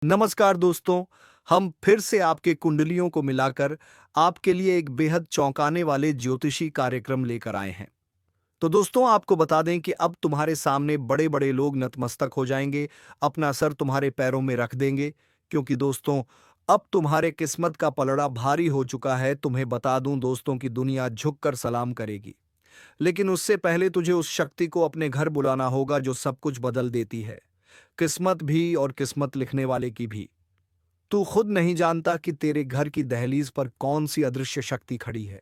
नमस्कार दोस्तों। हम फिर से आपके कुंडलियों को मिलाकर आपके लिए एक बेहद चौंकाने वाले ज्योतिषी कार्यक्रम लेकर आए हैं। तो दोस्तों, आपको बता दें कि अब तुम्हारे सामने बड़े बड़े लोग नतमस्तक हो जाएंगे, अपना सर तुम्हारे पैरों में रख देंगे, क्योंकि दोस्तों, अब तुम्हारे किस्मत का पलड़ा भारी हो चुका है। तुम्हें बता दूं दोस्तों कि दुनिया झुककर सलाम करेगी। लेकिन उससे पहले तुझे उस शक्ति को अपने घर बुलाना होगा जो सब कुछ बदल देती है, किस्मत भी और किस्मत लिखने वाले की भी। तू खुद नहीं जानता कि तेरे घर की दहलीज पर कौन सी अदृश्य शक्ति खड़ी है।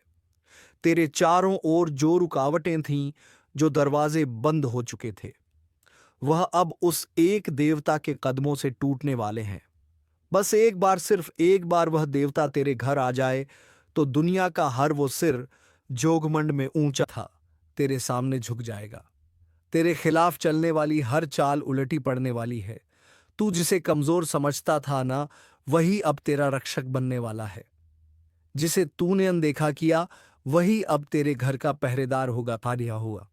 तेरे चारों ओर जो रुकावटें थीं, जो दरवाजे बंद हो चुके थे, वह अब उस एक देवता के कदमों से टूटने वाले हैं। बस एक बार, सिर्फ एक बार वह देवता तेरे घर आ जाए तो दुनिया का हर वो सिर जोगमंड में ऊंचा था, तेरे सामने झुक जाएगा। तेरे खिलाफ चलने वाली हर चाल उलटी पड़ने वाली है। तू जिसे कमजोर समझता था ना, वही अब तेरा रक्षक बनने वाला है। जिसे तूने अनदेखा किया, वही अब तेरे घर का पहरेदार होगा, पारिया हुआ।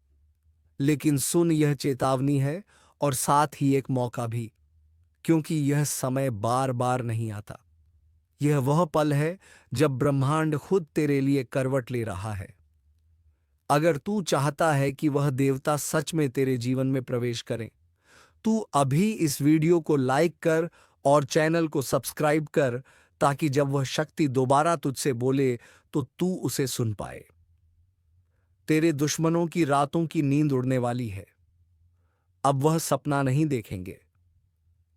लेकिन सुन, यह चेतावनी है और साथ ही एक मौका भी, क्योंकि यह समय बार बार नहीं आता। यह वह पल है जब ब्रह्मांड खुद तेरे लिए करवट ले रहा है। अगर तू चाहता है कि वह देवता सच में तेरे जीवन में प्रवेश करे, तू अभी इस वीडियो को लाइक कर और चैनल को सब्सक्राइब कर, ताकि जब वह शक्ति दोबारा तुझसे बोले तो तू उसे सुन पाए। तेरे दुश्मनों की रातों की नींद उड़ने वाली है। अब वह सपना नहीं देखेंगे,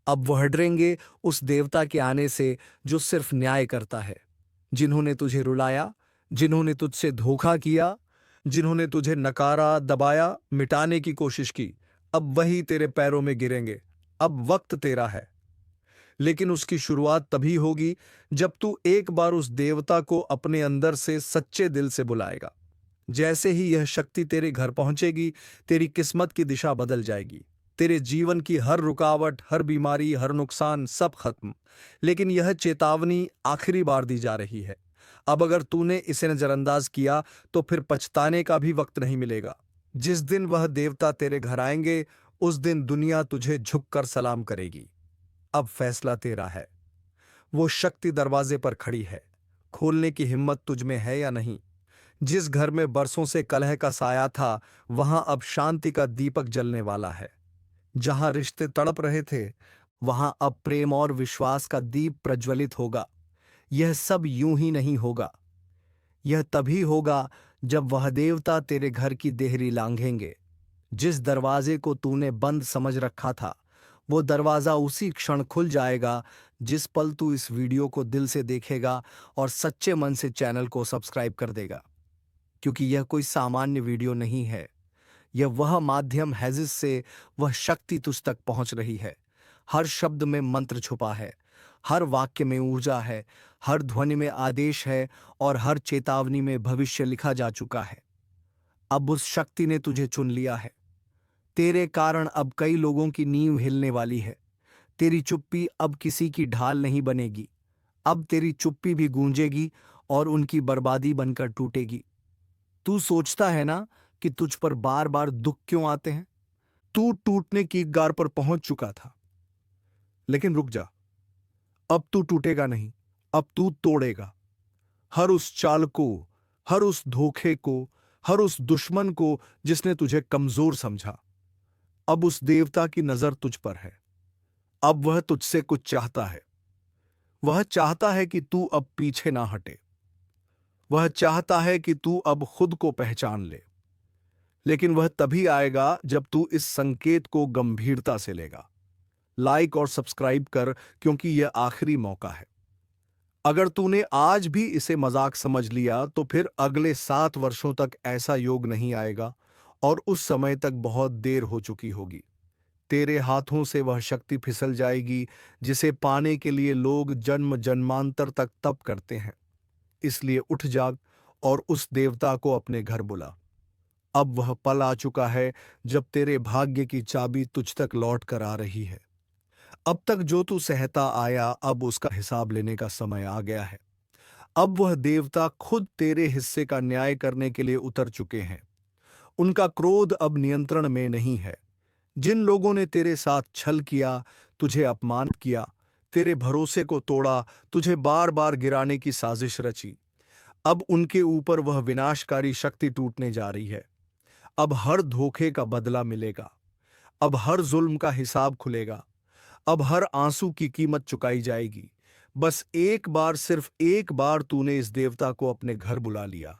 अब वह डरेंगे उस देवता के आने से जो सिर्फ न्याय करता है। जिन्होंने तुझे रुलाया, जिन्होंने तुझसे धोखा किया, जिन्होंने तुझे नकारा, दबाया, मिटाने की कोशिश की, अब वही तेरे पैरों में गिरेंगे। अब वक्त तेरा है। लेकिन उसकी शुरुआत तभी होगी जब तू एक बार उस देवता को अपने अंदर से सच्चे दिल से बुलाएगा। जैसे ही यह शक्ति तेरे घर पहुंचेगी, तेरी किस्मत की दिशा बदल जाएगी। तेरे जीवन की हर रुकावट, हर बीमारी, हर नुकसान, सब खत्म। लेकिन यह चेतावनी आखिरी बार दी जा रही है। अब अगर तूने इसे नजरअंदाज किया तो फिर पछताने का भी वक्त नहीं मिलेगा। जिस दिन वह देवता तेरे घर आएंगे, उस दिन दुनिया तुझे झुककर सलाम करेगी। अब फैसला तेरा है। वो शक्ति दरवाजे पर खड़ी है। खोलने की हिम्मत तुझ में है या नहीं? जिस घर में बरसों से कलह का साया था, वहां अब शांति का दीपक जलने वाला है। जहां रिश्ते तड़प रहे थे, वहां अब प्रेम और विश्वास का दीप प्रज्वलित होगा। यह सब यूं ही नहीं होगा। यह तभी होगा जब वह देवता तेरे घर की देहरी लांघेंगे। जिस दरवाजे को तूने बंद समझ रखा था, वो दरवाजा उसी क्षण खुल जाएगा जिस पल तू इस वीडियो को दिल से देखेगा और सच्चे मन से चैनल को सब्सक्राइब कर देगा। क्योंकि यह कोई सामान्य वीडियो नहीं है। यह वह माध्यम है जिससे वह शक्ति तुझ तक पहुंच रही है। हर शब्द में मंत्र छुपा है, हर वाक्य में ऊर्जा है, हर ध्वनि में आदेश है और हर चेतावनी में भविष्य लिखा जा चुका है। अब उस शक्ति ने तुझे चुन लिया है। तेरे कारण अब कई लोगों की नींव हिलने वाली है। तेरी चुप्पी अब किसी की ढाल नहीं बनेगी। अब तेरी चुप्पी भी गूंजेगी और उनकी बर्बादी बनकर टूटेगी। तू सोचता है ना कि तुझ पर बार बार दुख क्यों आते हैं? तू टूटने की गार पर पहुंच चुका था। लेकिन रुक जा, अब तू टूटेगा नहीं, अब तू तोड़ेगा। हर उस चाल को, हर उस धोखे को, हर उस दुश्मन को जिसने तुझे कमजोर समझा। अब उस देवता की नजर तुझ पर है। अब वह तुझसे कुछ चाहता है। वह चाहता है कि तू अब पीछे ना हटे। वह चाहता है कि तू अब खुद को पहचान ले। लेकिन वह तभी आएगा जब तू इस संकेत को गंभीरता से लेगा। लाइक और सब्सक्राइब कर, क्योंकि यह आखिरी मौका है। अगर तूने आज भी इसे मजाक समझ लिया तो फिर अगले 7 वर्षों तक ऐसा योग नहीं आएगा और उस समय तक बहुत देर हो चुकी होगी। तेरे हाथों से वह शक्ति फिसल जाएगी जिसे पाने के लिए लोग जन्म जन्मांतर तक तप करते हैं। इसलिए उठ जाग और उस देवता को अपने घर बुला। अब वह पल आ चुका है जब तेरे भाग्य की चाबी तुझ तक लौट कर आ रही है। अब तक जो तू सहता आया, अब उसका हिसाब लेने का समय आ गया है। अब वह देवता खुद तेरे हिस्से का न्याय करने के लिए उतर चुके हैं। उनका क्रोध अब नियंत्रण में नहीं है। जिन लोगों ने तेरे साथ छल किया, तुझे अपमानित किया, तेरे भरोसे को तोड़ा, तुझे बार बार गिराने की साजिश रची। अब उनके ऊपर वह विनाशकारी शक्ति टूटने जा रही है। अब हर धोखे का बदला मिलेगा। अब हर जुल्म का हिसाब खुलेगा। अब हर आंसू की कीमत चुकाई जाएगी। बस एक बार, सिर्फ एक बार तूने इस देवता को अपने घर बुला लिया,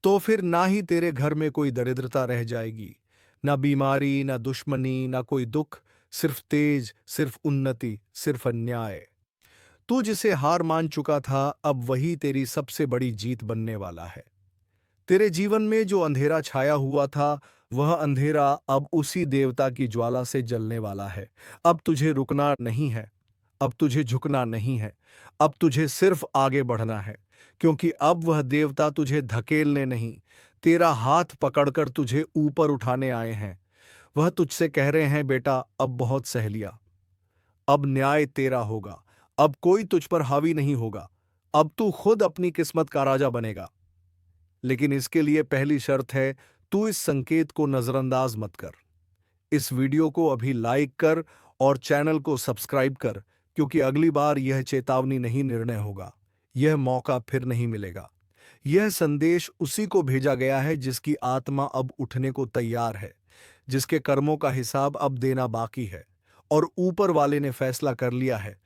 तो फिर ना ही तेरे घर में कोई दरिद्रता रह जाएगी, ना बीमारी, ना दुश्मनी, ना कोई दुख। सिर्फ तेज, सिर्फ उन्नति, सिर्फ अन्याय। तू जिसे हार मान चुका था, अब वही तेरी सबसे बड़ी जीत बनने वाला है। तेरे जीवन में जो अंधेरा छाया हुआ था, वह अंधेरा अब उसी देवता की ज्वाला से जलने वाला है। अब तुझे रुकना नहीं है। अब तुझे झुकना नहीं है। अब तुझे सिर्फ आगे बढ़ना है, क्योंकि अब वह देवता तुझे धकेलने नहीं, तेरा हाथ पकड़कर तुझे ऊपर उठाने आए हैं। वह तुझसे कह रहे हैं, बेटा, अब बहुत सह लिया। अब न्याय तेरा होगा। अब कोई तुझ पर हावी नहीं होगा। अब तू खुद अपनी किस्मत का राजा बनेगा। लेकिन इसके लिए पहली शर्त है, तू इस संकेत को नजरअंदाज मत कर। इस वीडियो को अभी लाइक कर और चैनल को सब्सक्राइब कर, क्योंकि अगली बार यह चेतावनी नहीं, निर्णय होगा। यह मौका फिर नहीं मिलेगा। यह संदेश उसी को भेजा गया है जिसकी आत्मा अब उठने को तैयार है, जिसके कर्मों का हिसाब अब देना बाकी है, और ऊपर वाले ने फैसला कर लिया है।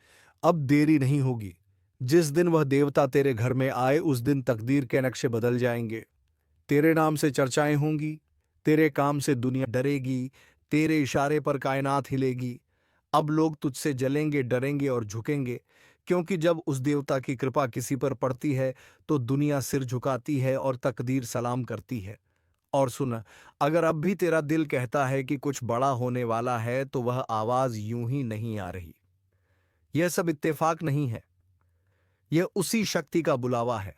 अब देरी नहीं होगी। जिस दिन वह देवता तेरे घर में आए, उस दिन तकदीर के नक्शे बदल जाएंगे। तेरे नाम से चर्चाएं होंगी। तेरे काम से दुनिया डरेगी। तेरे इशारे पर कायनात हिलेगी। अब लोग तुझसे जलेंगे, डरेंगे और झुकेंगे, क्योंकि जब उस देवता की कृपा किसी पर पड़ती है तो दुनिया सिर झुकाती है और तकदीर सलाम करती है। और सुन, अगर अब भी तेरा दिल कहता है कि कुछ बड़ा होने वाला है, तो वह आवाज यूं ही नहीं आ रही। यह सब इत्तेफाक नहीं है। यह उसी शक्ति का बुलावा है।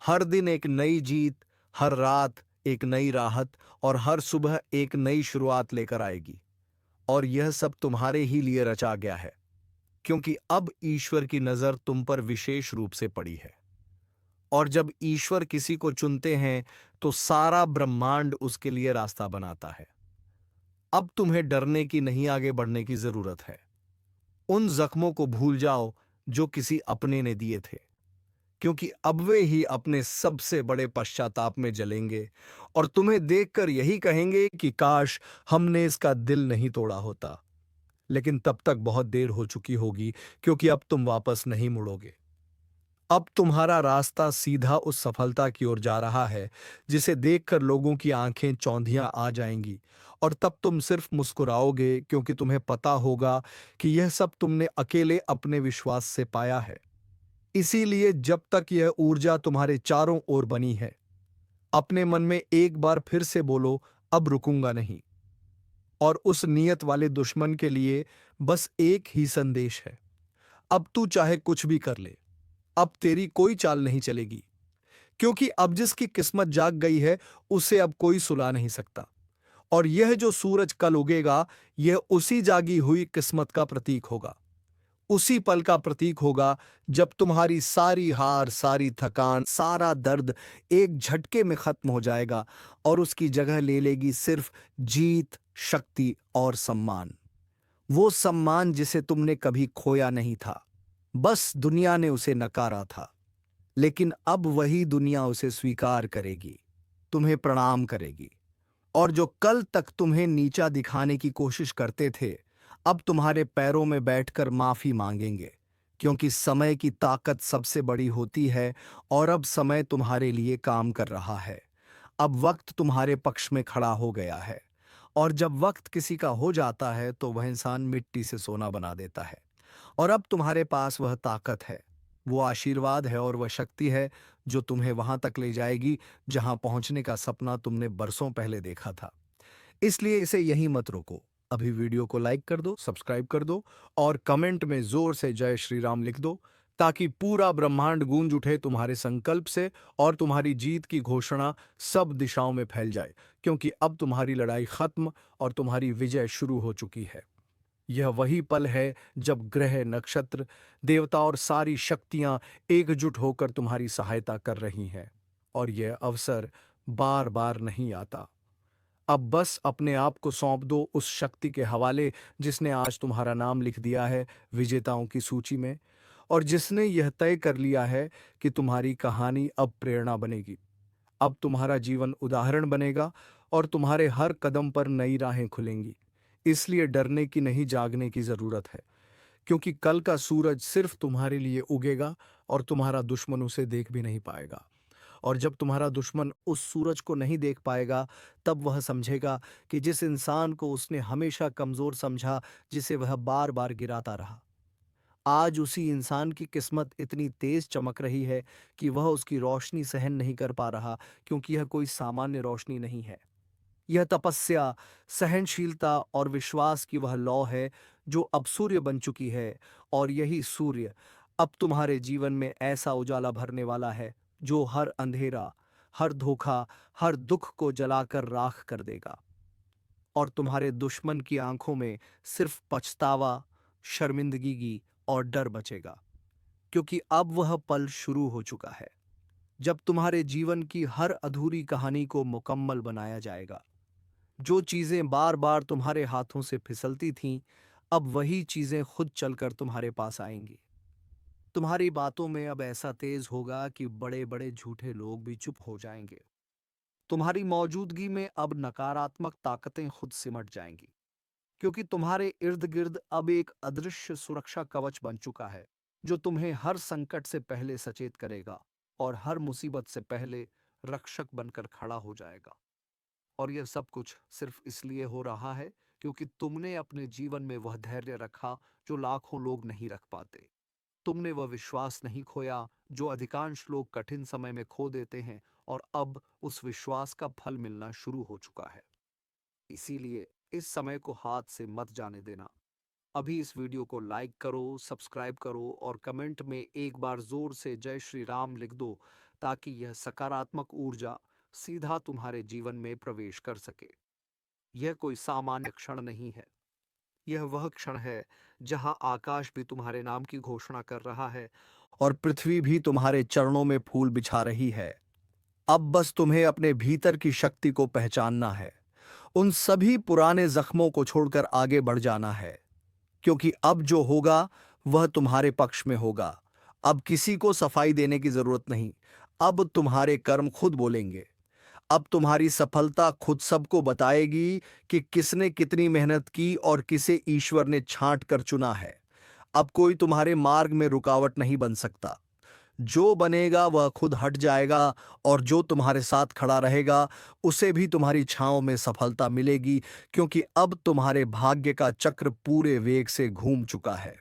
हर दिन एक नई जीत, हर रात एक नई राहत, और हर सुबह एक नई शुरुआत लेकर आएगी। और यह सब तुम्हारे ही लिए रचा गया है, क्योंकि अब ईश्वर की नजर तुम पर विशेष रूप से पड़ी है। और जब ईश्वर किसी को चुनते हैं, तो सारा ब्रह्मांड उसके लिए रास्ता बनाता है। अब तुम्हें डरने की नहीं, आगे बढ़ने की जरूरत है। उन जख्मों को भूल जाओ जो किसी अपने ने दिए थे, क्योंकि अब वे ही अपने सबसे बड़े पश्चाताप में जलेंगे और तुम्हें देखकर यही कहेंगे कि काश हमने इसका दिल नहीं तोड़ा होता। लेकिन तब तक बहुत देर हो चुकी होगी, क्योंकि अब तुम वापस नहीं मुड़ोगे। अब तुम्हारा रास्ता सीधा उस सफलता की ओर जा रहा है, जिसे देखकर लोगों की आंखें चौंधियां आ जाएंगी, और तब तुम सिर्फ मुस्कुराओगे, क्योंकि तुम्हें पता होगा कि यह सब तुमने अकेले अपने विश्वास से पाया है। इसीलिए जब तक यह ऊर्जा तुम्हारे चारों ओर बनी है, अपने मन में एक बार फिर से बोलो, अब रुकूंगा नहीं। और उस नियत वाले दुश्मन के लिए बस एक ही संदेश है, अब तू चाहे कुछ भी कर ले, अब तेरी कोई चाल नहीं चलेगी, क्योंकि अब जिसकी किस्मत जाग गई है, उसे अब कोई सुला नहीं सकता। और यह जो सूरज कल उगेगा, यह उसी जागी हुई किस्मत का प्रतीक होगा। उसी पल का प्रतीक होगा जब तुम्हारी सारी हार, सारी थकान, सारा दर्द एक झटके में खत्म हो जाएगा, और उसकी जगह ले लेगी सिर्फ जीत, शक्ति और सम्मान। वो सम्मान जिसे तुमने कभी खोया नहीं था, बस दुनिया ने उसे नकारा था। लेकिन अब वही दुनिया उसे स्वीकार करेगी, तुम्हें प्रणाम करेगी। और जो कल तक तुम्हें नीचा दिखाने की कोशिश करते थे, अब तुम्हारे पैरों में बैठकर माफी मांगेंगे, क्योंकि समय की ताकत सबसे बड़ी होती है, और अब समय तुम्हारे लिए काम कर रहा है। अब वक्त तुम्हारे पक्ष में खड़ा हो गया है। और जब वक्त किसी का हो जाता है, तो वह इंसान मिट्टी से सोना बना देता है। और अब तुम्हारे पास वह ताकत है, वो आशीर्वाद है और वह शक्ति है, जो तुम्हें वहां तक ले जाएगी जहां पहुंचने का सपना तुमने बरसों पहले देखा था। इसलिए इसे यहीं मत रोको। अभी वीडियो को लाइक कर दो, सब्सक्राइब कर दो, और कमेंट में जोर से जय श्री राम लिख दो, ताकि पूरा ब्रह्मांड गूंज उठे तुम्हारे संकल्प से, और तुम्हारी जीत की घोषणा सब दिशाओं में फैल जाए, क्योंकि अब तुम्हारी लड़ाई खत्म और तुम्हारी विजय शुरू हो चुकी है। यह वही पल है जब ग्रह, नक्षत्र, देवता और सारी शक्तियां एकजुट होकर तुम्हारी सहायता कर रही हैं, और यह अवसर बार बार नहीं आता। अब बस अपने आप को सौंप दो उस शक्ति के हवाले जिसने आज तुम्हारा नाम लिख दिया है विजेताओं की सूची में, और जिसने यह तय कर लिया है कि तुम्हारी कहानी अब प्रेरणा बनेगी। अब तुम्हारा जीवन उदाहरण बनेगा और तुम्हारे हर कदम पर नई राहें खुलेंगी। इसलिए डरने की नहीं, जागने की जरूरत है, क्योंकि कल का सूरज सिर्फ तुम्हारे लिए उगेगा और तुम्हारा दुश्मन उसे देख भी नहीं पाएगा। और जब तुम्हारा दुश्मन उस सूरज को नहीं देख पाएगा, तब वह समझेगा कि जिस इंसान को उसने हमेशा कमजोर समझा, जिसे वह बार बार गिराता रहा, आज उसी इंसान की किस्मत इतनी तेज चमक रही है कि वह उसकी रोशनी सहन नहीं कर पा रहा, क्योंकि यह कोई सामान्य रोशनी नहीं है। यह तपस्या, सहनशीलता और विश्वास की वह लौ है जो अब सूर्य बन चुकी है, और यही सूर्य अब तुम्हारे जीवन में ऐसा उजाला भरने वाला है जो हर अंधेरा, हर धोखा, हर दुख को जलाकर राख कर देगा। और तुम्हारे दुश्मन की आंखों में सिर्फ पछतावा, शर्मिंदगी और डर बचेगा, क्योंकि अब वह पल शुरू हो चुका है जब तुम्हारे जीवन की हर अधूरी कहानी को मुकम्मल बनाया जाएगा। जो चीजें बार बार तुम्हारे हाथों से फिसलती थीं, अब वही चीजें खुद चलकर तुम्हारे पास आएंगी। तुम्हारी बातों में अब ऐसा तेज होगा कि बड़े बड़े झूठे लोग भी चुप हो जाएंगे। तुम्हारी मौजूदगी में अब नकारात्मक ताकतें खुद सिमट जाएंगी, क्योंकि तुम्हारे इर्द गिर्द अब एक अदृश्य सुरक्षा कवच बन चुका है जो तुम्हें हर संकट से पहले सचेत करेगा और हर मुसीबत से पहले रक्षक बनकर खड़ा हो जाएगा। और यह सब कुछ सिर्फ इसलिए हो रहा है क्योंकि तुमने अपने जीवन में वह धैर्य रखा जो लाखों लोग नहीं रख पाते। तुमने वह विश्वास नहीं खोया जो अधिकांश लोग कठिन समय में खो देते हैं, और अब उस विश्वास का फल मिलना शुरू हो चुका है। इसीलिए इस समय को हाथ से मत जाने देना। अभी इस वीडियो को लाइक करो, सब्सक्राइब करो और कमेंट में एक बार जोर से जय श्री राम लिख दो, ताकि यह सकारात्मक ऊर्जा सीधा तुम्हारे जीवन में प्रवेश कर सके। यह कोई सामान्य क्षण नहीं है, यह वह क्षण है जहां आकाश भी तुम्हारे नाम की घोषणा कर रहा है और पृथ्वी भी तुम्हारे चरणों में फूल बिछा रही है। अब बस तुम्हें अपने भीतर की शक्ति को पहचानना है, उन सभी पुराने जख्मों को छोड़कर आगे बढ़ जाना है, क्योंकि अब जो होगा वह तुम्हारे पक्ष में होगा। अब किसी को सफाई देने की जरूरत नहीं, अब तुम्हारे कर्म खुद बोलेंगे। अब तुम्हारी सफलता खुद सबको बताएगी कि किसने कितनी मेहनत की और किसे ईश्वर ने छांट कर चुना है। अब कोई तुम्हारे मार्ग में रुकावट नहीं बन सकता। जो बनेगा वह खुद हट जाएगा, और जो तुम्हारे साथ खड़ा रहेगा उसे भी तुम्हारी छांव में सफलता मिलेगी, क्योंकि अब तुम्हारे भाग्य का चक्र पूरे वेग से घूम चुका है।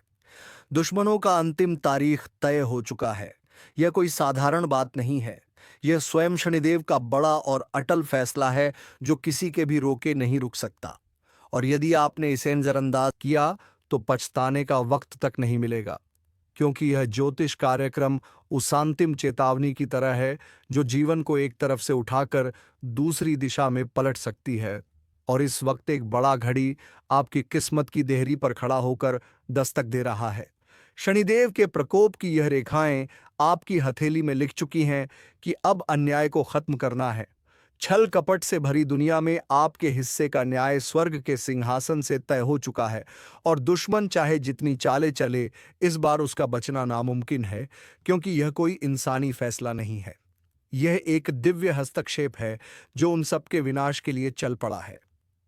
दुश्मनों का अंतिम तारीख तय हो चुका है। यह कोई साधारण बात नहीं है, यह स्वयं शनिदेव का बड़ा और अटल फैसला है जो किसी के भी रोके नहीं रुक सकता। और यदि आपने इसे नजरअंदाज किया तो पछताने का वक्त तक नहीं मिलेगा, क्योंकि यह ज्योतिष कार्यक्रम उस अंतिम चेतावनी की तरह है जो जीवन को एक तरफ से उठाकर दूसरी दिशा में पलट सकती है। और इस वक्त एक बड़ा घड़ी आपकी किस्मत की देहरी पर खड़ा होकर दस्तक दे रहा है। शनिदेव के प्रकोप की यह रेखाएं आपकी हथेली में लिख चुकी हैं कि अब अन्याय को खत्म करना है। छल कपट से भरी दुनिया में आपके हिस्से का न्याय स्वर्ग के सिंहासन से तय हो चुका है, और दुश्मन चाहे जितनी चाले चले, इस बार उसका बचना नामुमकिन है, क्योंकि यह कोई इंसानी फैसला नहीं है। यह एक दिव्य हस्तक्षेप है जो उन सबके विनाश के लिए चल पड़ा है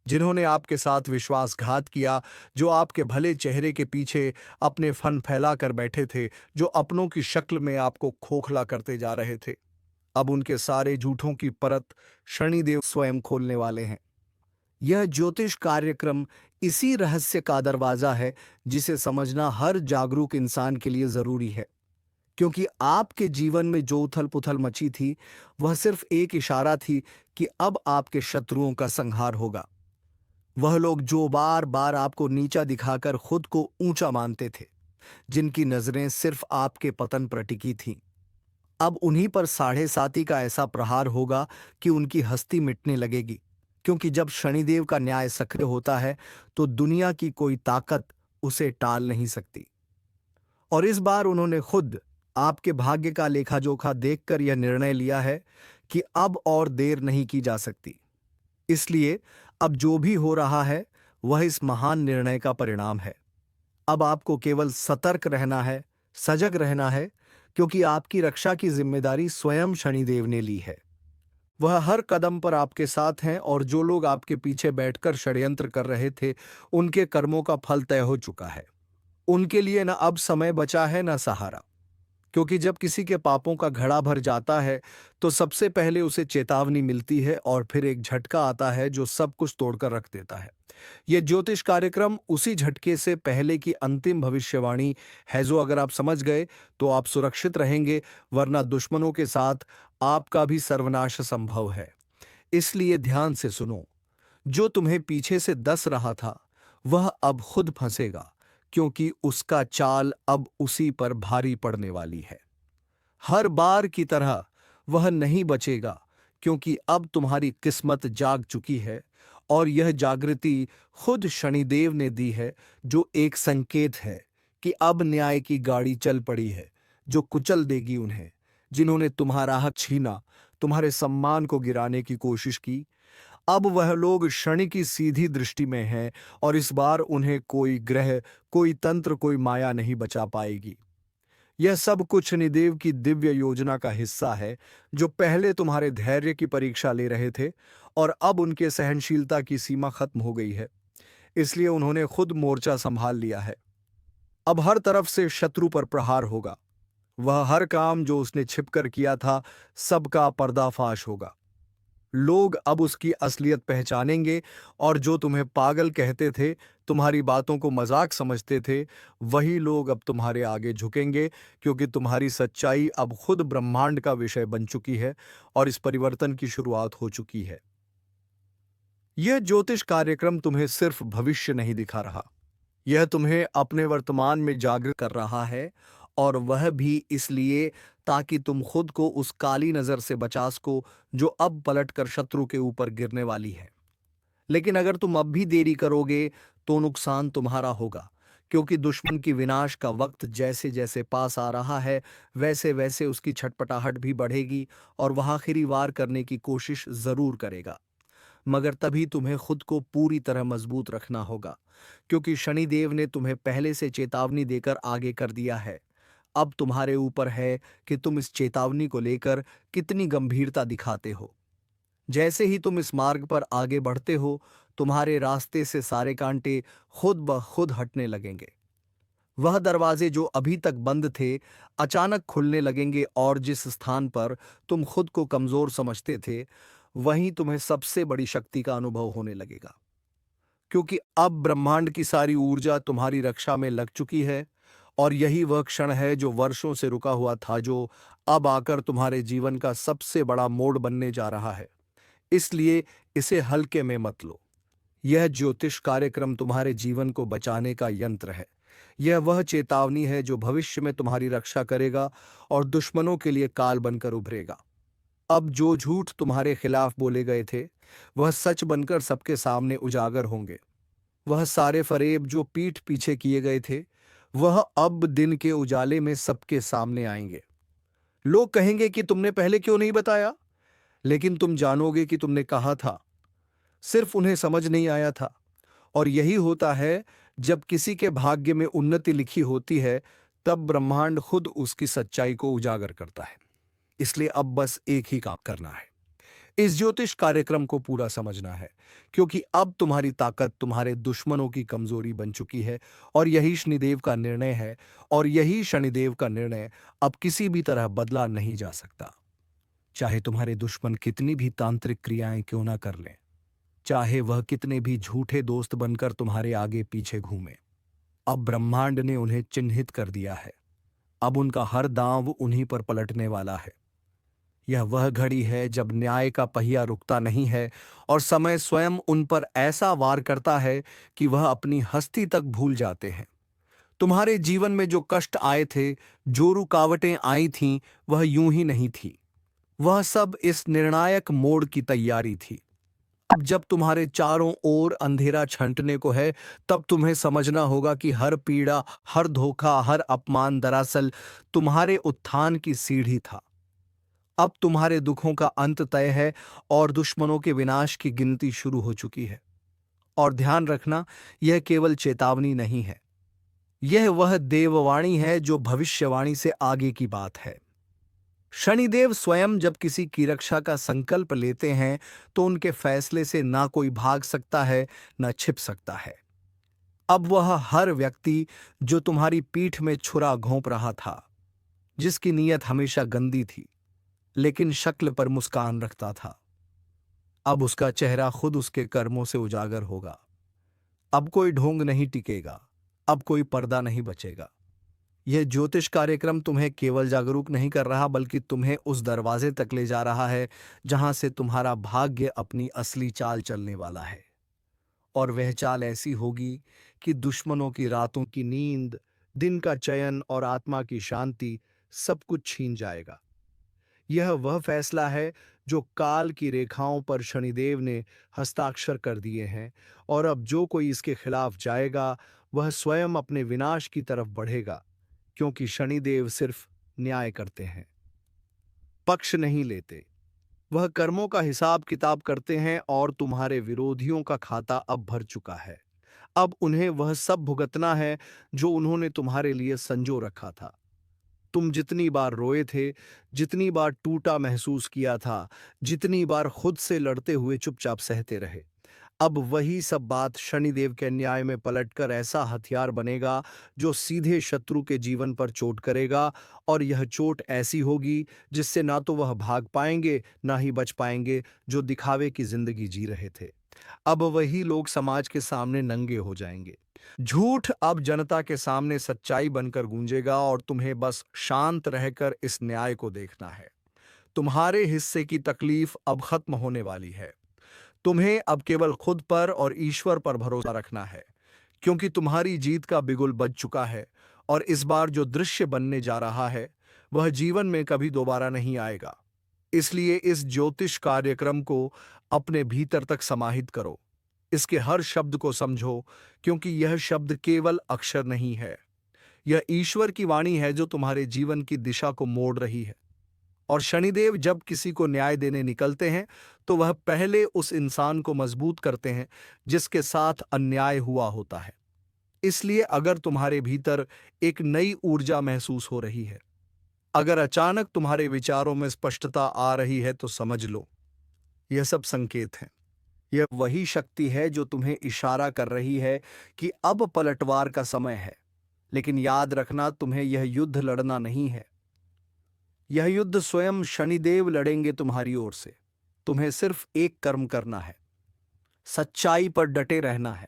जिन्होंने आपके साथ विश्वासघात किया, जो आपके भले चेहरे के पीछे अपने फन फैला कर बैठे थे, जो अपनों की शक्ल में आपको खोखला करते जा रहे थे। अब उनके सारे झूठों की परत शनिदेव स्वयं खोलने वाले हैं। यह ज्योतिष कार्यक्रम इसी रहस्य का दरवाजा है जिसे समझना हर जागरूक इंसान के लिए जरूरी है, क्योंकि आपके जीवन में जो उथल पुथल मची थी वह सिर्फ एक इशारा थी कि अब आपके शत्रुओं का संहार होगा। वह लोग जो बार बार आपको नीचा दिखाकर खुद को ऊंचा मानते थे, जिनकी नजरें सिर्फ आपके पतन पर टिकी थीं, अब उन्हीं पर साढ़े साती का ऐसा प्रहार होगा कि उनकी हस्ती मिटने लगेगी। क्योंकि जब शनिदेव का न्याय सक्रिय होता है तो दुनिया की कोई ताकत उसे टाल नहीं सकती। और इस बार उन्होंने खुद आपके भाग्य का लेखा जोखा देखकर यह निर्णय लिया है कि अब और देर नहीं की जा सकती। इसलिए अब जो भी हो रहा है वह इस महान निर्णय का परिणाम है। अब आपको केवल सतर्क रहना है, सजग रहना है, क्योंकि आपकी रक्षा की जिम्मेदारी स्वयं शनिदेव ने ली है। वह हर कदम पर आपके साथ हैं और जो लोग आपके पीछे बैठकर षड्यंत्र कर रहे थे, उनके कर्मों का फल तय हो चुका है। उनके लिए न अब समय बचा है न सहारा। क्योंकि जब किसी के पापों का घड़ा भर जाता है तो सबसे पहले उसे चेतावनी मिलती है और फिर एक झटका आता है जो सब कुछ तोड़कर रख देता है। यह ज्योतिष कार्यक्रम उसी झटके से पहले की अंतिम भविष्यवाणी है, जो अगर आप समझ गए तो आप सुरक्षित रहेंगे, वरना दुश्मनों के साथ आपका भी सर्वनाश संभव है। इसलिए ध्यान से सुनो। जो तुम्हें पीछे से डस रहा था वह अब खुद फंसेगा, क्योंकि उसका चाल अब उसी पर भारी पड़ने वाली है। हर बार की तरह वह नहीं बचेगा, क्योंकि अब तुम्हारी किस्मत जाग चुकी है और यह जागृति खुद शनिदेव ने दी है, जो एक संकेत है कि अब न्याय की गाड़ी चल पड़ी है, जो कुचल देगी उन्हें जिन्होंने तुम्हारा हक छीना, तुम्हारे सम्मान को गिराने की कोशिश की। अब वह लोग शनि की सीधी दृष्टि में हैं और इस बार उन्हें कोई ग्रह, कोई तंत्र, कोई माया नहीं बचा पाएगी। यह सब कुछ शनिदेव की दिव्य योजना का हिस्सा है, जो पहले तुम्हारे धैर्य की परीक्षा ले रहे थे और अब उनके सहनशीलता की सीमा खत्म हो गई है। इसलिए उन्होंने खुद मोर्चा संभाल लिया है। अब हर तरफ से शत्रु पर प्रहार होगा। वह हर काम जो उसने छिपकर किया था, सबका पर्दाफाश होगा। लोग अब उसकी असलियत पहचानेंगे और जो तुम्हें पागल कहते थे, तुम्हारी बातों को मजाक समझते थे, वही लोग अब तुम्हारे आगे झुकेंगे, क्योंकि तुम्हारी सच्चाई अब खुद ब्रह्मांड का विषय बन चुकी है और इस परिवर्तन की शुरुआत हो चुकी है। यह ज्योतिष कार्यक्रम तुम्हें सिर्फ भविष्य नहीं दिखा रहा, यह तुम्हें अपने वर्तमान में जागृत कर रहा है, और वह भी इसलिए ताकि तुम खुद को उस काली नजर से बचा सको जो अब पलटकर शत्रु के ऊपर गिरने वाली है। लेकिन अगर तुम अब भी देरी करोगे तो नुकसान तुम्हारा होगा, क्योंकि दुश्मन की विनाश का वक्त जैसे जैसे पास आ रहा है, वैसे वैसे उसकी छटपटाहट भी बढ़ेगी और वह आखिरी वार करने की कोशिश जरूर करेगा। मगर तभी तुम्हें खुद को पूरी तरह मजबूत रखना होगा, क्योंकि शनिदेव ने तुम्हें पहले से चेतावनी देकर आगे कर दिया है। अब तुम्हारे ऊपर है कि तुम इस चेतावनी को लेकर कितनी गंभीरता दिखाते हो। जैसे ही तुम इस मार्ग पर आगे बढ़ते हो, तुम्हारे रास्ते से सारे कांटे खुद ब खुद हटने लगेंगे। वह दरवाजे जो अभी तक बंद थे, अचानक खुलने लगेंगे और जिस स्थान पर तुम खुद को कमजोर समझते थे, वहीं तुम्हें सबसे बड़ी शक्ति का अनुभव होने लगेगा। क्योंकि अब ब्रह्मांड की सारी ऊर्जा तुम्हारी रक्षा में लग चुकी है और यही वह क्षण है जो वर्षों से रुका हुआ था, जो अब आकर तुम्हारे जीवन का सबसे बड़ा मोड़ बनने जा रहा है। इसलिए इसे हल्के में मत लो। यह ज्योतिष कार्यक्रम तुम्हारे जीवन को बचाने का यंत्र है। यह वह चेतावनी है जो भविष्य में तुम्हारी रक्षा करेगा और दुश्मनों के लिए काल बनकर उभरेगा। अब जो झूठ तुम्हारे खिलाफ बोले गए थे, वह सच बनकर सबके सामने उजागर होंगे। वह सारे फरेब जो पीठ पीछे किए गए थे, वह अब दिन के उजाले में सबके सामने आएंगे। लोग कहेंगे कि तुमने पहले क्यों नहीं बताया, लेकिन तुम जानोगे कि तुमने कहा था, सिर्फ उन्हें समझ नहीं आया था। और यही होता है, जब किसी के भाग्य में उन्नति लिखी होती है, तब ब्रह्मांड खुद उसकी सच्चाई को उजागर करता है। इसलिए अब बस एक ही काम करना है, इस ज्योतिष कार्यक्रम को पूरा समझना है, क्योंकि अब तुम्हारी ताकत तुम्हारे दुश्मनों की कमजोरी बन चुकी है और यही शनिदेव का निर्णय है, और यही शनिदेव का निर्णय अब किसी भी तरह बदला नहीं जा सकता। चाहे तुम्हारे दुश्मन कितनी भी तांत्रिक क्रियाएं क्यों ना कर लें, चाहे वह कितने भी झूठे दोस्त बनकर तुम्हारे आगे पीछे घूमें, अब ब्रह्मांड ने उन्हें चिन्हित कर दिया है। अब उनका हर दांव उन्हीं पर पलटने वाला है। यह वह घड़ी है जब न्याय का पहिया रुकता नहीं है और समय स्वयं उन पर ऐसा वार करता है कि वह अपनी हस्ती तक भूल जाते हैं। तुम्हारे जीवन में जो कष्ट आए थे, जो रुकावटें आई थीं, वह यूं ही नहीं थी। वह सब इस निर्णायक मोड़ की तैयारी थी। अब जब तुम्हारे चारों ओर अंधेरा छंटने को है, तब तुम्हें समझना होगा कि हर पीड़ा, हर धोखा, हर अपमान दरअसल तुम्हारे उत्थान की सीढ़ी था। अब तुम्हारे दुखों का अंत तय है और दुश्मनों के विनाश की गिनती शुरू हो चुकी है। और ध्यान रखना, यह केवल चेतावनी नहीं है, यह वह देववाणी है जो भविष्यवाणी से आगे की बात है। शनिदेव स्वयं जब किसी की रक्षा का संकल्प लेते हैं तो उनके फैसले से ना कोई भाग सकता है, ना छिप सकता है। अब वह हर व्यक्ति जो तुम्हारी पीठ में छुरा घोंप रहा था, जिसकी नीयत हमेशा गंदी थी लेकिन शक्ल पर मुस्कान रखता था, अब उसका चेहरा खुद उसके कर्मों से उजागर होगा। अब कोई ढोंग नहीं टिकेगा, अब कोई पर्दा नहीं बचेगा। यह ज्योतिष कार्यक्रम तुम्हें केवल जागरूक नहीं कर रहा, बल्कि तुम्हें उस दरवाजे तक ले जा रहा है जहां से तुम्हारा भाग्य अपनी असली चाल चलने वाला है। और वह चाल ऐसी होगी कि दुश्मनों की रातों की नींद, दिन का चयन और आत्मा की शांति सब कुछ छीन जाएगा। यह वह फैसला है जो काल की रेखाओं पर शनिदेव ने हस्ताक्षर कर दिए हैं, और अब जो कोई इसके खिलाफ जाएगा वह स्वयं अपने विनाश की तरफ बढ़ेगा, क्योंकि शनिदेव सिर्फ न्याय करते हैं, पक्ष नहीं लेते। वह कर्मों का हिसाब किताब करते हैं और तुम्हारे विरोधियों का खाता अब भर चुका है। अब उन्हें वह सब भुगतना है जो उन्होंने तुम्हारे लिए संजो रखा था। तुम जितनी बार रोए थे, जितनी बार टूटा महसूस किया था, जितनी बार खुद से लड़ते हुए चुपचाप सहते रहे, अब वही सब बात शनिदेव के न्याय में पलटकर ऐसा हथियार बनेगा जो सीधे शत्रु के जीवन पर चोट करेगा। और यह चोट ऐसी होगी जिससे ना तो वह भाग पाएंगे, ना ही बच पाएंगे जो दिखावे की जिंदगी जी रहे थे। अब वही लोग समाज के सामने नंगे हो जाएंगे। झूठ अब जनता के सामने सच्चाई बनकर गूंजेगा और तुम्हें बस शांत रहकर इस न्याय को देखना है। तुम्हारे हिस्से की तकलीफ अब खत्म होने वाली है। तुम्हें अब केवल खुद पर और ईश्वर पर भरोसा रखना है, क्योंकि तुम्हारी जीत का बिगुल बज चुका है और इस बार जो दृश्य बनने जा रहा है वह जीवन में कभी दोबारा नहीं आएगा। इसलिए इस ज्योतिष कार्यक्रम को अपने भीतर तक समाहित करो, इसके हर शब्द को समझो, क्योंकि यह शब्द केवल अक्षर नहीं है, यह ईश्वर की वाणी है जो तुम्हारे जीवन की दिशा को मोड़ रही है। और शनिदेव जब किसी को न्याय देने निकलते हैं तो वह पहले उस इंसान को मजबूत करते हैं जिसके साथ अन्याय हुआ होता है। इसलिए अगर तुम्हारे भीतर एक नई ऊर्जा महसूस हो रही है, अगर अचानक तुम्हारे विचारों में स्पष्टता आ रही है, तो समझ लो यह सब संकेत हैं। यह वही शक्ति है जो तुम्हें इशारा कर रही है कि अब पलटवार का समय है। लेकिन याद रखना, तुम्हें यह युद्ध लड़ना नहीं है, यह युद्ध स्वयं शनिदेव लड़ेंगे तुम्हारी ओर से। तुम्हें सिर्फ एक कर्म करना है, सच्चाई पर डटे रहना है,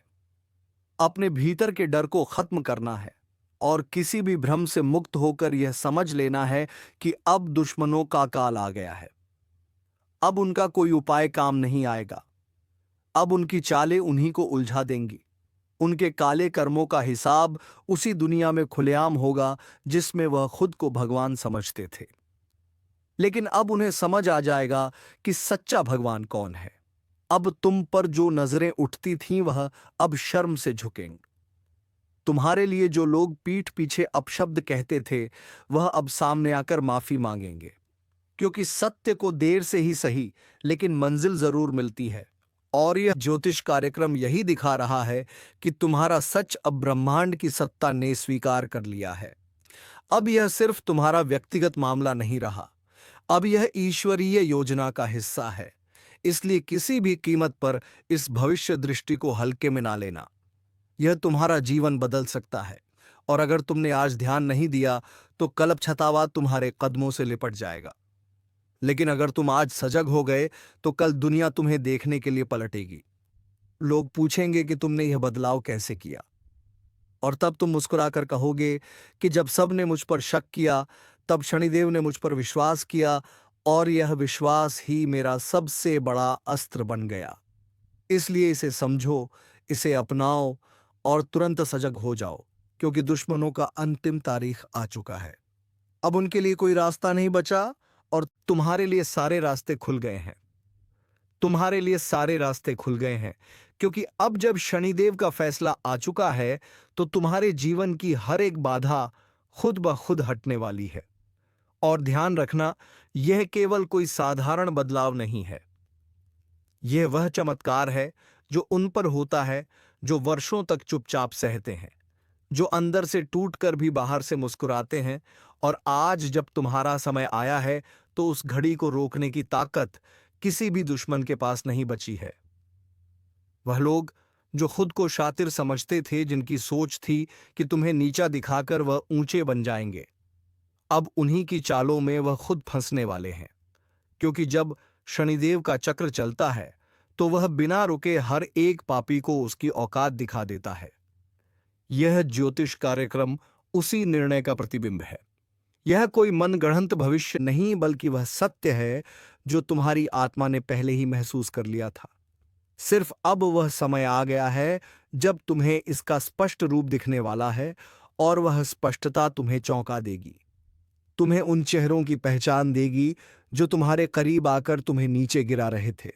अपने भीतर के डर को खत्म करना है और किसी भी भ्रम से मुक्त होकर यह समझ लेना है कि अब दुश्मनों का काल आ गया है। अब उनका कोई उपाय काम नहीं आएगा, अब उनकी चालें उन्हीं को उलझा देंगी। उनके काले कर्मों का हिसाब उसी दुनिया में खुलेआम होगा जिसमें वह खुद को भगवान समझते थे। लेकिन अब उन्हें समझ आ जाएगा कि सच्चा भगवान कौन है। अब तुम पर जो नजरें उठती थीं वह अब शर्म से झुकेंगी। तुम्हारे लिए जो लोग पीठ पीछे अपशब्द कहते थे वह अब सामने आकर माफी मांगेंगे, क्योंकि सत्य को देर से ही सही लेकिन मंजिल जरूर मिलती है। और यह ज्योतिष कार्यक्रम यही दिखा रहा है कि तुम्हारा सच अब ब्रह्मांड की सत्ता ने स्वीकार कर लिया है। अब यह सिर्फ तुम्हारा व्यक्तिगत मामला नहीं रहा, अब यह ईश्वरीय योजना का हिस्सा है। इसलिए किसी भी कीमत पर इस भविष्य दृष्टि को हल्के में ना लेना। यह तुम्हारा जीवन बदल सकता है, और अगर तुमने आज ध्यान नहीं दिया तो कल छतावा तुम्हारे कदमों से लिपट जाएगा। लेकिन अगर तुम आज सजग हो गए तो कल दुनिया तुम्हें देखने के लिए पलटेगी। लोग पूछेंगे कि तुमने यह बदलाव कैसे किया, और तब तुम मुस्कुराकर कहोगे कि जब सब ने मुझ पर शक किया तब शनिदेव ने मुझ पर विश्वास किया, और यह विश्वास ही मेरा सबसे बड़ा अस्त्र बन गया। इसलिए इसे समझो, इसे अपनाओ और तुरंत सजग हो जाओ, क्योंकि दुश्मनों का अंतिम तारीख आ चुका है। अब उनके लिए कोई रास्ता नहीं बचा और तुम्हारे लिए सारे रास्ते खुल गए हैं। तुम्हारे लिए सारे रास्ते खुल गए हैं, क्योंकि अब जब शनिदेव का फैसला आ चुका है तो तुम्हारे जीवन की हर एक बाधा खुद ब खुद हटने वाली है। और ध्यान रखना, यह केवल कोई साधारण बदलाव नहीं है। यह वह चमत्कार है जो उन पर होता है जो वर्षों तक चुपचाप सहते हैं, जो अंदर से टूटकर भी बाहर से मुस्कुराते हैं। और आज जब तुम्हारा समय आया है, तो उस घड़ी को रोकने की ताकत किसी भी दुश्मन के पास नहीं बची है। वह लोग जो खुद को शातिर समझते थे, जिनकी सोच थी कि तुम्हें नीचा दिखाकर वह ऊंचे बन जाएंगे, अब उन्हीं की चालों में वह खुद फंसने वाले हैं। क्योंकि जब शनिदेव का चक्र चलता है, तो वह बिना रुके हर एक पापी को उसकी औकात दिखा देता है। यह ज्योतिष कार्यक्रम उसी निर्णय का प्रतिबिंब है। यह कोई मनगढ़ंत भविष्य नहीं, बल्कि वह सत्य है जो तुम्हारी आत्मा ने पहले ही महसूस कर लिया था। सिर्फ अब वह समय आ गया है जब तुम्हें इसका स्पष्ट रूप दिखने वाला है, और वह स्पष्टता तुम्हें चौंका देगी। तुम्हें उन चेहरों की पहचान देगी जो तुम्हारे करीब आकर तुम्हें नीचे गिरा रहे थे।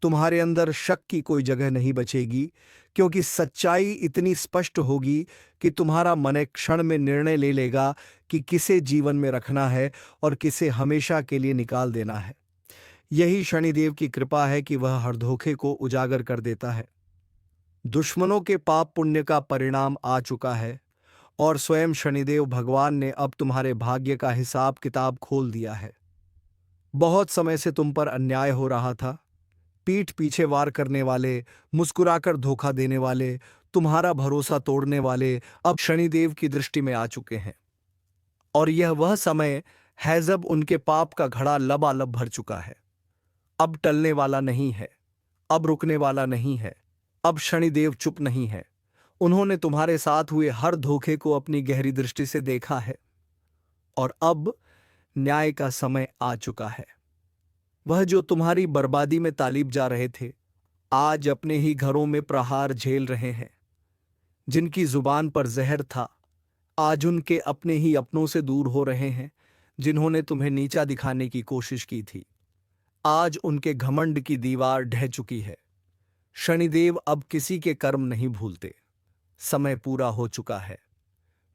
तुम्हारे अंदर शक की कोई जगह नहीं बचेगी, क्योंकि सच्चाई इतनी स्पष्ट होगी कि तुम्हारा मन एक क्षण में निर्णय ले लेगा कि किसे जीवन में रखना है और किसे हमेशा के लिए निकाल देना है। यही शनिदेव की कृपा है कि वह हर धोखे को उजागर कर देता है। दुश्मनों के पाप पुण्य का परिणाम आ चुका है, और स्वयं शनिदेव भगवान ने अब तुम्हारे भाग्य का हिसाब किताब खोल दिया है। बहुत समय से तुम पर अन्याय हो रहा था। पीठ पीछे वार करने वाले, मुस्कुराकर धोखा देने वाले, तुम्हारा भरोसा तोड़ने वाले अब शनिदेव की दृष्टि में आ चुके हैं। और यह वह समय है जब उनके पाप का घड़ा लबालब भर चुका है। अब टलने वाला नहीं है, अब रुकने वाला नहीं है। अब शनिदेव चुप नहीं है। उन्होंने तुम्हारे साथ हुए हर धोखे को अपनी गहरी दृष्टि से देखा है, और अब न्याय का समय आ चुका है। वह जो तुम्हारी बर्बादी में तालिब जा रहे थे, आज अपने ही घरों में प्रहार झेल रहे हैं। जिनकी जुबान पर जहर था, आज उनके अपने ही अपनों से दूर हो रहे हैं। जिन्होंने तुम्हें नीचा दिखाने की कोशिश की थी, आज उनके घमंड की दीवार ढह चुकी है। शनिदेव अब किसी के कर्म नहीं भूलते। समय पूरा हो चुका है।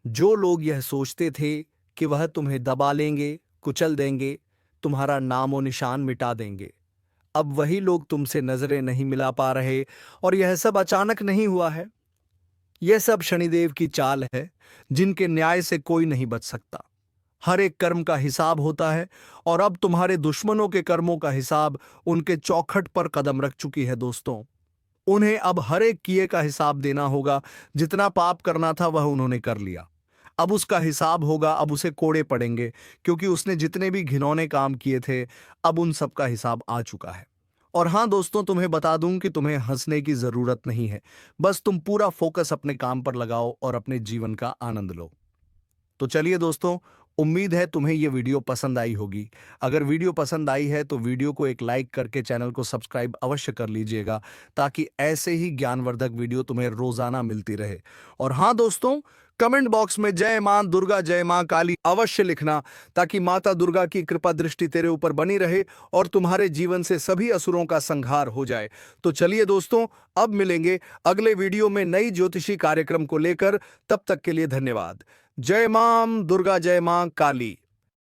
जो लोग यह सोचते थे कि वह तुम्हें दबा लेंगे, कुचल देंगे, तुम्हारा नामो निशान मिटा देंगे, अब वही लोग तुमसे नजरें नहीं मिला पा रहे। और यह सब अचानक नहीं हुआ है। यह सब शनिदेव की चाल है, जिनके न्याय से कोई नहीं बच सकता। हर एक कर्म का हिसाब होता है, और अब तुम्हारे दुश्मनों के कर्मों का हिसाब उनके चौखट पर कदम रख चुकी है। दोस्तों, उन्हें अब हर एक किए का हिसाब देना होगा। जितना पाप करना था वह उन्होंने कर लिया, अब उसका हिसाब होगा। अब उसे कोड़े पड़ेंगे, क्योंकि उसने जितने भी घिनौने काम किए थे, अब उन सब का हिसाब आ चुका है। और हाँ दोस्तों, तुम्हें बता दूं कि तुम्हें हंसने की जरूरत नहीं है। बस तुम पूरा फोकस अपने काम पर लगाओ और अपने जीवन का आनंद लो। तो चलिए दोस्तों, उम्मीद है तुम्हें ये वीडियो पसंद आई होगी। अगर वीडियो पसंद आई है तो वीडियो को एक लाइक करके चैनल को सब्सक्राइब अवश्य कर लीजिएगा, ताकि ऐसे ही ज्ञानवर्धक वीडियो तुम्हें रोजाना मिलती रहे। और हाँ दोस्तों, कमेंट बॉक्स में जय मां दुर्गा, जय मां काली अवश्य लिखना, ताकि माता दुर्गा की कृपा दृष्टि तेरे ऊपर बनी रहे और तुम्हारे जीवन से सभी असुरों का संहार हो जाए। तो चलिए दोस्तों, अब मिलेंगे अगले वीडियो में नई ज्योतिषी कार्यक्रम को लेकर। तब तक के लिए धन्यवाद। जय मां दुर्गा, जय मां काली।